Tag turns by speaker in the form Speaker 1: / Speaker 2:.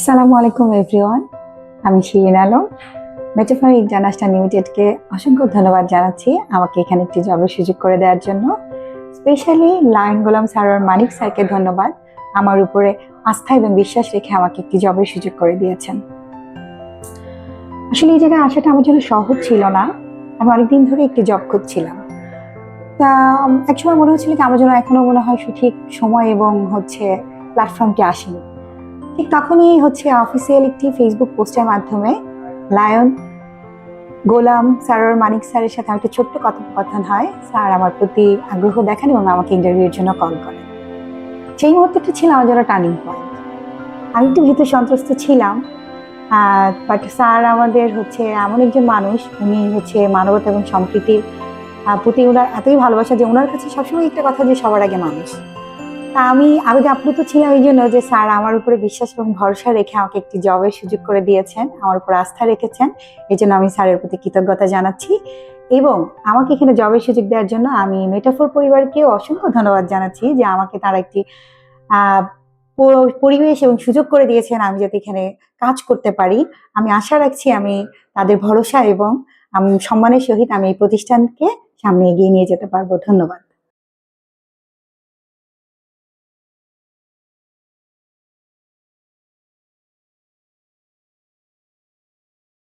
Speaker 1: আসসালামু আলাইকুম এভরিওয়ান, আমি শিরিন আলম। মেটাফর ইন্টারন্যাশনাল লিমিটেডকে অসংখ্য ধন্যবাদ জানাচ্ছি আমাকে এখানে একটি জবের সুযোগ করে দেওয়ার জন্য। স্পেশালি লায়ন গোলাম স্যার আর মানিক স্যারকে ধন্যবাদ, আমার উপরে আস্থা এবং বিশ্বাস রেখে আমাকে একটি জবের সুযোগ করে দিয়েছেন। আসলে এই জায়গায় আসাটা আমার জন্য সহজ ছিল না। আমি অনেকদিন ধরে একটি জব খুঁজছিলাম। তা একসময় মনে হচ্ছিল কি আমার জন্য এখনো মনে হয় সঠিক সময় এবং প্ল্যাটফর্মটি আসেনি। ঠিক তখনই অফিসিয়াল একটি ফেসবুক পোস্টের মাধ্যমে লায়ন গোলাম স্যার আর মানিক স্যারের সাথে আমার একটা ছোট্ট কথোপকথন হয়। স্যার আমার প্রতি আগ্রহ দেখান এবং আমাকে ইন্টারভিউর জন্য কল করেন। সেই মুহূর্তটা ছিল আমার জন্য টার্নিং পয়েন্ট। আমি একটু ভীত সন্ত্রস্ত ছিলাম, বাট স্যার আমাদের এমন একজন মানুষ, উনি মানবতা এবং সম্প্রীতির প্রতি ওনার এতই ভালোবাসা যে ওনার কাছে সবসময় একটা কথা যে সবার আগে মানুষ। তা আমি আবেগে আপ্লুত ছিলাম এই জন্য যে স্যার আমার উপরে বিশ্বাস এবং ভরসা রেখে আমাকে একটি জবের সুযোগ করে দিয়েছেন, আমার উপর আস্থা রেখেছেন। এই জন্য আমি স্যারের প্রতি কৃতজ্ঞতা জানাচ্ছি এবং আমাকে এখানে জবের সুযোগ দেওয়ার জন্য আমি মেটাফোর পরিবারকেও অসংখ্য ধন্যবাদ জানাচ্ছি যে আমাকে তারা একটি পরিবেশ এবং সুযোগ করে দিয়েছেন আমি যাতে এখানে কাজ করতে পারি। আমি আশা রাখছি আমি তাদের ভরসা এবং সম্মানের সহিত আমি এই প্রতিষ্ঠানকে সামনে এগিয়ে নিয়ে যেতে পারবো। ধন্যবাদ।